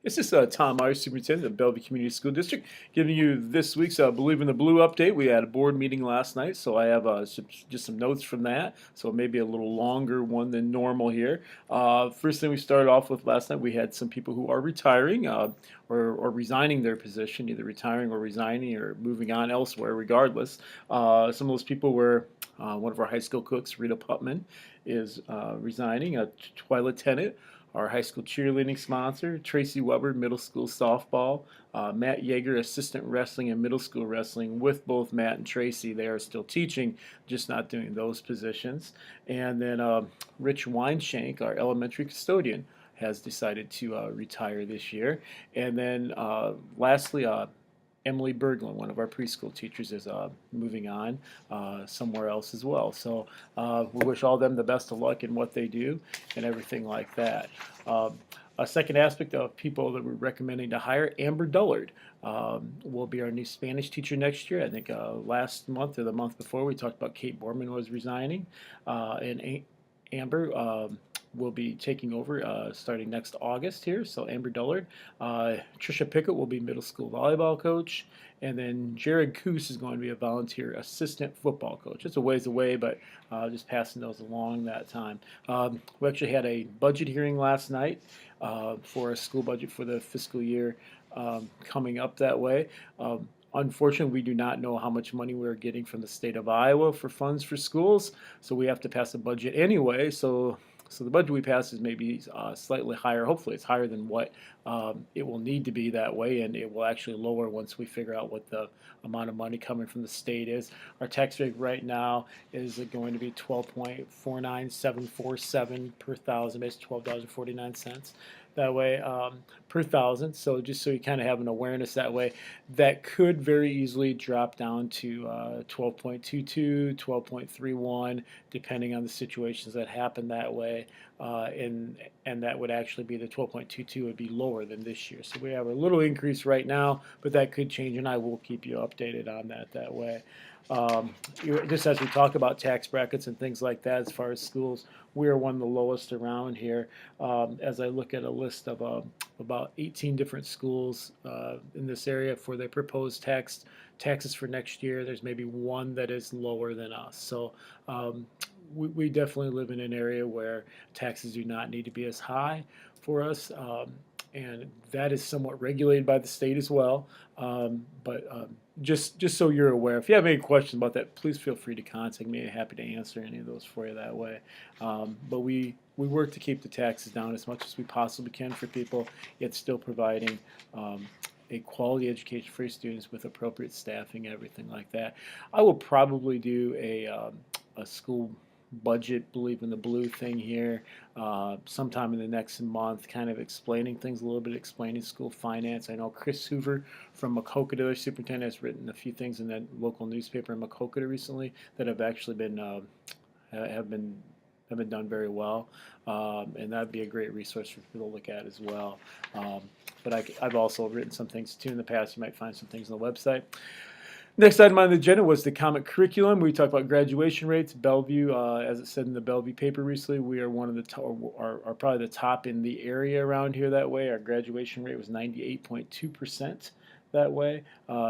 This is Tom Myers, Superintendent of Bellevue Community School District, giving you this week's Believe in the Blue update. We had a board meeting last night, so I have just some notes from that. So maybe a little longer one than normal here. First thing we started off with last night, we had some people who are retiring or resigning their position, either retiring or resigning or moving on elsewhere, regardless. Some of those people were one of our high school cooks, Rita Putman, is resigning. Twyla Tennant, our high school cheerleading sponsor, Tracy Weber, middle school softball, Matt Yeager, assistant wrestling and middle school wrestling. With both Matt and Tracy, they are still teaching, just not doing those positions. And then Rich Weinshank, our elementary custodian, has decided to retire this year. And then lastly, Emily Berglund, one of our preschool teachers, is moving on somewhere else as well. So we wish all of them the best of luck in what they do and everything like that. A second aspect of people that we're recommending to hire, Amber Dullard will be our new Spanish teacher next year. I think last month or the month before we talked about Kate Borman was resigning, and Amber will be taking over starting next August here. So Amber Dullard. Trisha Pickett will be middle school volleyball coach. And then Jared Coos is going to be a volunteer assistant football coach. It's a ways away, but just passing those along that time. We actually had a budget hearing last night for a school budget for the fiscal year coming up that way. Unfortunately, we do not know how much money we're getting from the state of Iowa for funds for schools, so we have to pass a budget anyway. So the budget we pass is maybe slightly higher. Hopefully, it's higher than what it will need to be that way, and it will actually lower once we figure out what the amount of money coming from the state is. Our tax rate right now is going to be 12.49747 per thousand, basically $12.49 that way per thousand. So just so you kind of have an awareness that way, that could very easily drop down to 12.22, 12.31, depending on the situations that happen that way. And that would actually be the 12.22 would be lower than this year. So we have a little increase right now, but that could change, and I will keep you updated on that way. Just as we talk about tax brackets and things like that, as far as schools, we are one of the lowest around here. As I look at a list of about 18 different schools in this area for their proposed taxes for next year, there's maybe one that is lower than us. So we definitely live in an area where taxes do not need to be as high for us. And that is somewhat regulated by the state as well. But just so you're aware, if you have any questions about that, please feel free to contact me. I'm happy to answer any of those for you that way. But we work to keep the taxes down as much as we possibly can for people, yet still providing a quality education for your students with appropriate staffing and everything like that. I will probably do a school budget Believe in the Blue thing here sometime in the next month, kind of explaining things a little bit, explaining school finance. I know Chris Hoover from Maquoketa, their superintendent, has written a few things in that local newspaper in Maquoketa recently that have actually been have been done very well, and that'd be a great resource for people to look at as well. But I've also written some things too in the past. You might find some things on the website. Next item on the agenda was the common curriculum. We talked about graduation rates. Bellevue, as it said in the Bellevue paper recently, we are one of the are probably the top in the area around here that way. Our graduation rate was 98.2% that way.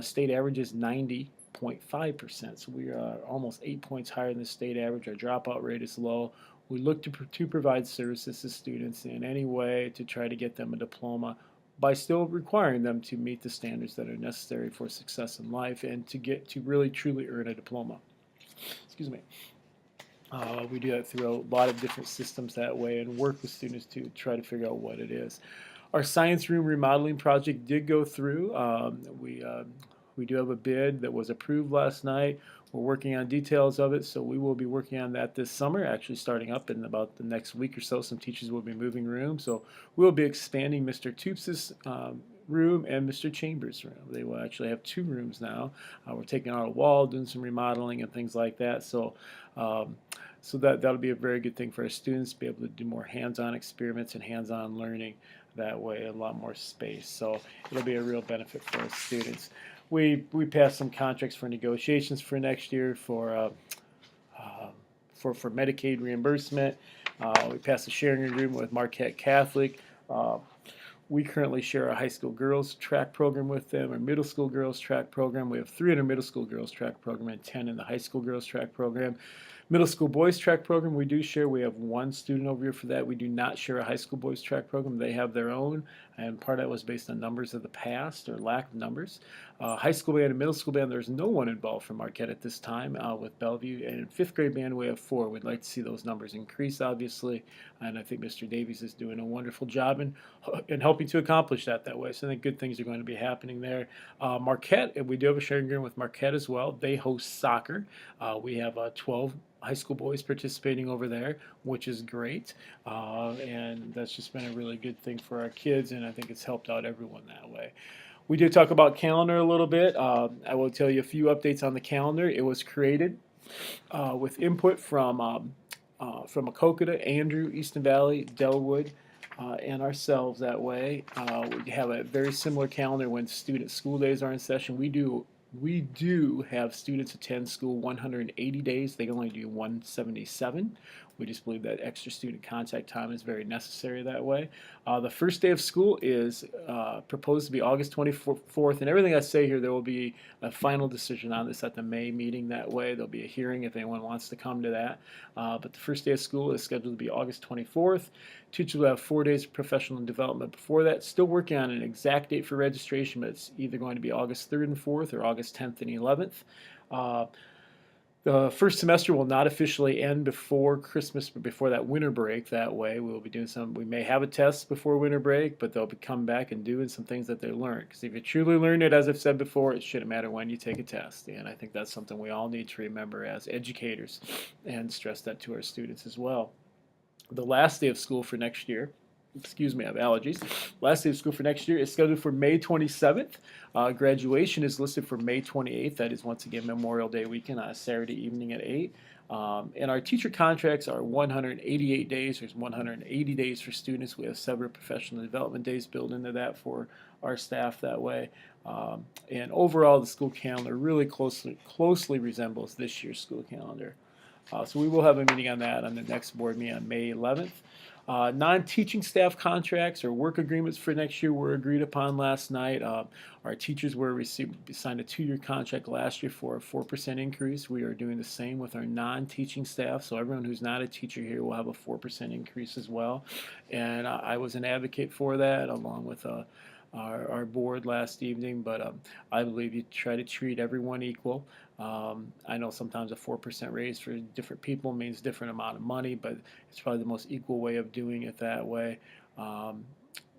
State average is 90.5%. So we are almost 8 points higher than the state average. Our dropout rate is low. We look to provide services to students in any way to try to get them a diploma, by still requiring them to meet the standards that are necessary for success in life and to get to really truly earn a diploma. Excuse me. We do that through a lot of different systems that way and work with students to try to figure out what it is. Our science room remodeling project did go through. We do have a bid that was approved last night. We're working on details of it, so we will be working on that this summer, actually starting up in about the next week or so. Some teachers will be moving rooms, so we'll be expanding Mr. Toops' room and Mr. Chambers' room. They will actually have 2 rooms now. We're taking out a wall, doing some remodeling and things like that, so that'll be a very good thing for our students to be able to do more hands-on experiments and hands-on learning that way, a lot more space. So it'll be a real benefit for our students. We passed some contracts for negotiations for next year for Medicaid reimbursement. We passed a sharing agreement with Marquette Catholic. We currently share a high school girls track program with them, a middle school girls track program. We have 3 in our middle school girls track program and 10 in the high school girls track program. Middle school boys track program we do share. We have 1 student over here for that. We do not share a high school boys track program. They have their own, and part of that was based on numbers of the past or lack of numbers. High school band and middle school band, there's no one involved from Marquette at this time with Bellevue. And in 5th grade band, we have 4. We'd like to see those numbers increase, obviously, and I think Mr. Davies is doing a wonderful job in helping to accomplish that way. So I think good things are going to be happening there. Marquette, we do have a sharing agreement with Marquette as well. They host soccer. We have 12 high school boys participating over there, which is great, and that's just been a really good thing for our kids, and I think it's helped out everyone that way. We did talk about calendar a little bit. I will tell you a few updates on the calendar. It was created with input from Maquoketa, Andrew, Easton Valley, Delwood, and ourselves that way. We have a very similar calendar when student school days are in session. We do have students attend school 180 days. They can only do 177. We just believe that extra student contact time is very necessary that way. The first day of school is proposed to be August 24th, and everything I say here, there will be a final decision on this at the May meeting that way. There'll be a hearing if anyone wants to come to that. But the first day of school is scheduled to be August 24th. Teachers will have 4 days of professional development before that. Still working on an exact date for registration, but it's either going to be August 3rd and 4th or August 10th and 11th. The first semester will not officially end before Christmas, but before that winter break. That way, we will be doing we may have a test before winter break, but they'll be coming back and doing some things that they learned. Because if you truly learn it, as I've said before, it shouldn't matter when you take a test. And I think that's something we all need to remember as educators and stress that to our students as well. The last day of school for next year, excuse me, I have allergies. Last day of school for next year is scheduled for May 27th. Graduation is listed for May 28th. That is once again Memorial Day weekend on a Saturday evening at 8. And our teacher contracts are 188 days. There's 180 days for students. We have several professional development days built into that for our staff that way. And overall, the school calendar really closely resembles this year's school calendar. So we will have a meeting on that on the next board meeting on May 11th. Non-teaching staff contracts or work agreements for next year were agreed upon last night. Our teachers signed a 2-year contract last year for a 4% increase. We are doing the same with our non-teaching staff, so everyone who's not a teacher here will have a 4% increase as well. And I was an advocate for that along with our board last evening, but I believe you try to treat everyone equal. I know sometimes a 4% raise for different people means different amount of money, but it's probably the most equal way of doing it that way.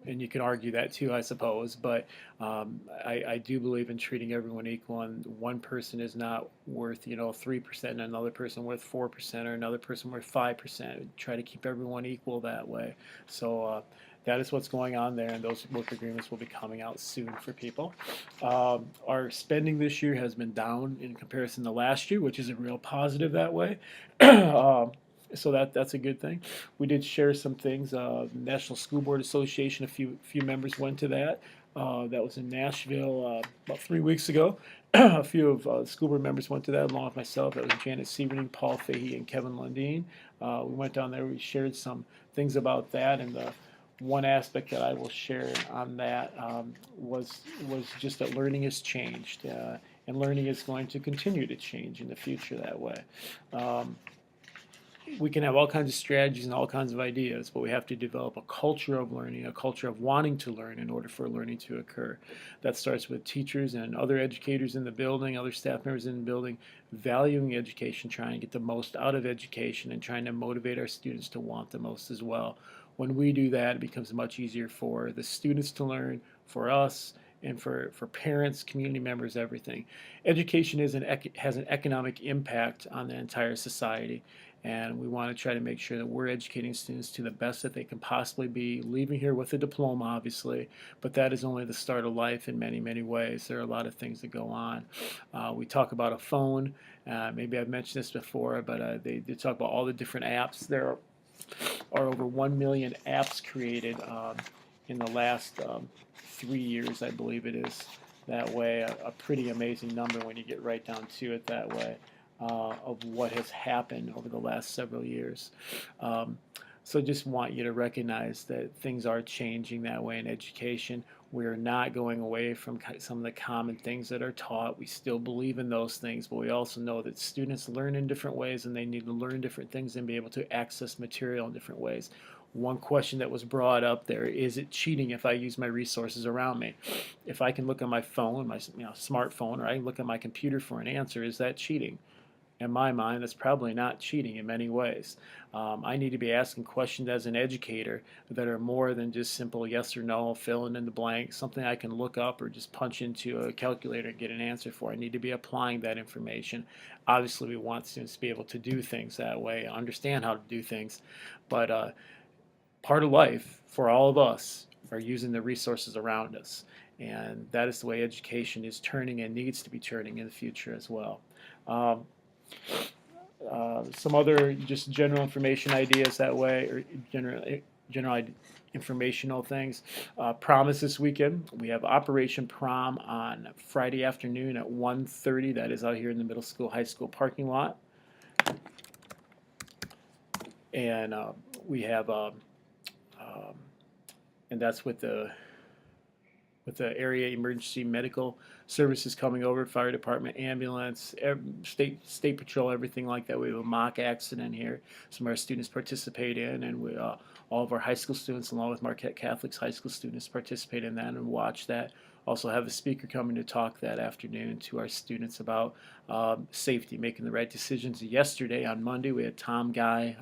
And you can argue that too, I suppose, but I do believe in treating everyone equal, and one person is not worth 3% and another person worth 4% or another person worth 5%. Try to keep everyone equal that way. So that is what's going on there, and those work agreements will be coming out soon for people. Our spending this year has been down in comparison to last year, which is a real positive that way. So that's a good thing. We did share some things. National School Board Association, a few members went to that. That was in Nashville about 3 weeks ago. A few of the school board members went to that, along with myself. That was Janet Severning, Paul Fahey, and Kevin Lundeen. We went down there. We shared some things about that, and one aspect that I will share on that was just that learning has changed, and learning is going to continue to change in the future that way. We can have all kinds of strategies and all kinds of ideas, but we have to develop a culture of learning, a culture of wanting to learn in order for learning to occur. That starts with teachers and other educators in the building, other staff members in the building, valuing education, trying to get the most out of education, and trying to motivate our students to want the most as well. When we do that, it becomes much easier for the students to learn, for us, and for parents, community members, everything. Education has an economic impact on the entire society, and we want to try to make sure that we're educating students to the best that they can possibly be, leaving here with a diploma, obviously, but that is only the start of life in many, many ways. There are a lot of things that go on. We talk about a phone. Maybe I've mentioned this before, but they talk about all the different apps. There are over 1 million apps created in the last 3 years, I believe it is. That way, a pretty amazing number when you get right down to it that way. Of what has happened over the last several years. So just want you to recognize that things are changing that way in education. We're not going away from some of the common things that are taught. We still believe in those things, but we also know that students learn in different ways and they need to learn different things and be able to access material in different ways. One question that was brought up there, is it cheating if I use my resources around me? If I can look on my phone, my smartphone, or I can look on my computer for an answer, is that cheating? In my mind, that's probably not cheating in many ways. I need to be asking questions as an educator that are more than just simple yes or no, filling in the blank, something I can look up or just punch into a calculator and get an answer for. I need to be applying that information. Obviously, we want students to be able to do things that way, understand how to do things, but part of life for all of us are using the resources around us. And that is the way education is turning and needs to be turning in the future as well. Um, some other just general information ideas that way, or general informational things. Prom is this weekend. We have Operation Prom on Friday afternoon at 1:30. That is out here in the middle school, high school parking lot. And we have, and that's with the area emergency medical services coming over, fire department, ambulance, state patrol, everything like that. We have a mock accident here. Some of our students participate in, and we, all of our high school students, along with Marquette Catholic's high school students, participate in that and watch that. Also have a speaker coming to talk that afternoon to our students about safety, making the right decisions. Yesterday on Monday, we had Tom Guy,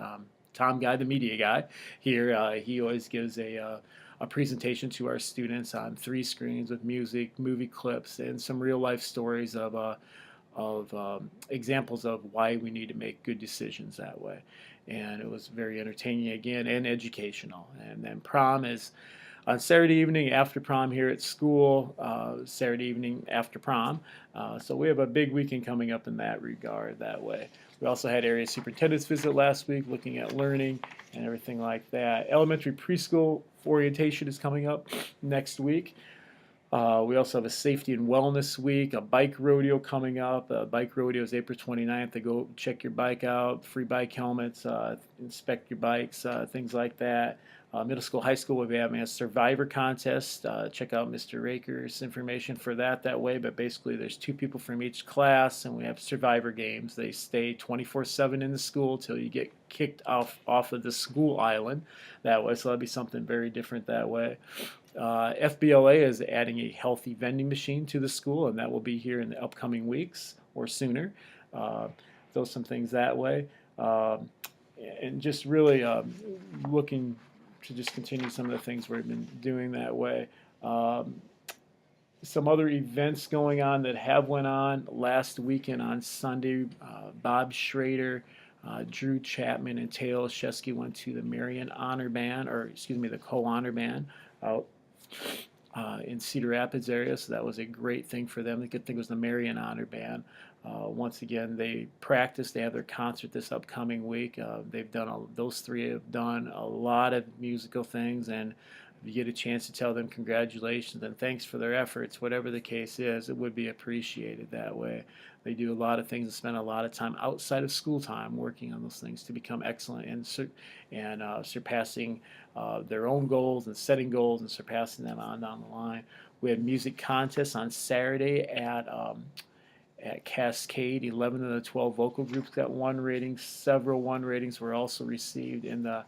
the media guy, here. He always gives a presentation to our students on 3 screens with music, movie clips, and some real life stories of examples of why we need to make good decisions that way. And it was very entertaining again and educational. And then prom is on Saturday evening after prom here at school, Saturday evening after prom. So we have a big weekend coming up in that regard that way. We also had area superintendent's visit last week looking at learning and everything like that. Elementary preschool orientation is coming up next week. We also have a safety and wellness week, a bike rodeo coming up. Bike rodeo is April 29th. They go check your bike out, free bike helmets, inspect your bikes, things like that. Middle school, high school, we'll be having a survivor contest. Check out Mr. Raker's information for that way. But basically, there's 2 people from each class, and we have survivor games. They stay 24/7 in the school till you get kicked off of the school island that way. So that'll be something very different that way. FBLA is adding a healthy vending machine to the school, and that will be here in the upcoming weeks or sooner. Those some things that way. And just really looking to just continue some of the things we've been doing that way. Some other events going on that have went on last weekend on Sunday. Bob Schrader, Drew Chapman, and Taylor Shesky went to the Marion Honor Band, or excuse me, the Co-Honor Band out in Cedar Rapids area. So that was a great thing for them. The good thing was the Marion Honor Band. Once again, they practice. They have their concert this upcoming week. They've done those 3 have done a lot of musical things, and if you get a chance to tell them congratulations and thanks for their efforts, whatever the case is, it would be appreciated that way. They do a lot of things and spend a lot of time outside of school time working on those things to become excellent and surpassing their own goals and setting goals and surpassing them on down the line. We had music contests on Saturday at Cascade. 11 of the 12 vocal groups got 1 rating. Several 1 ratings were also received in the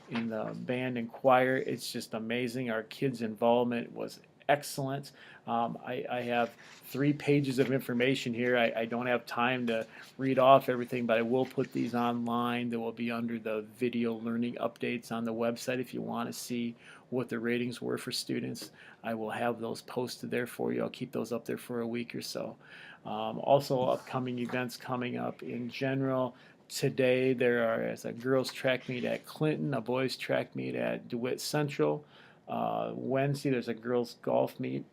band and choir. It's just amazing. Our kids' involvement was excellent. I have 3 pages of information here. I don't have time to read off everything, but I will put these online. They will be under the video learning updates on the website if you want to see what the ratings were for students. I will have those posted there for you. I'll keep those up there for a week or so. Also, upcoming events coming up in general. Today there is a girls track meet at Clinton, a boys track meet at DeWitt Central. Wednesday there's a girls golf meet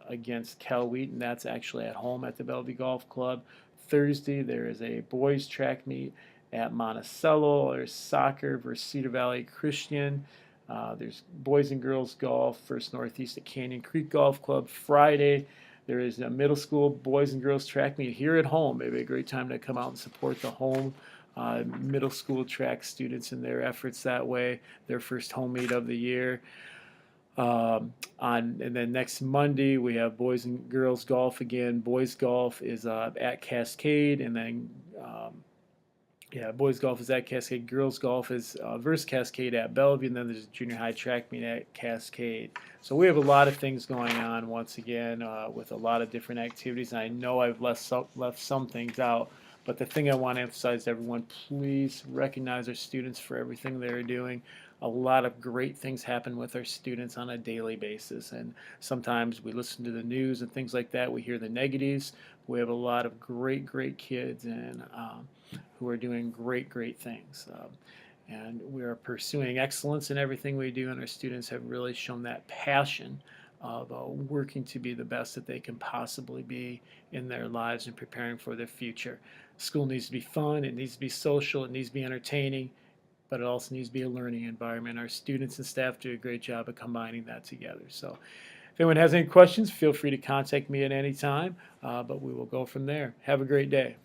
against Cal Wheaton. That's actually at home at the Bellevue Golf Club. Thursday there is a boys track meet at Monticello. There's soccer versus Cedar Valley Christian. There's boys and girls golf, First Northeast at Canyon Creek Golf Club. Friday there is a middle school boys and girls track meet here at home. Maybe a great time to come out and support the home middle school track students in their efforts that way, their first home meet of the year. And then next Monday we have boys and girls golf again. Boys golf is at Cascade, and then boys golf is at Cascade. Girls golf is versus Cascade at Bellevue, and then there's a junior high track meet at Cascade. So we have a lot of things going on once again with a lot of different activities. And I know I've left some things out, but the thing I want to emphasize to everyone, please recognize our students for everything they're doing. A lot of great things happen with our students on a daily basis, and sometimes we listen to the news and things like that. We hear the negatives. We have a lot of great kids and who are doing great things. And we are pursuing excellence in everything we do, and our students have really shown that passion of working to be the best that they can possibly be in their lives and preparing for their future. School needs to be fun, it needs to be social, it needs to be entertaining, but it also needs to be a learning environment. Our students and staff do a great job of combining that together. So if anyone has any questions, feel free to contact me at any time, but we will go from there. Have a great day.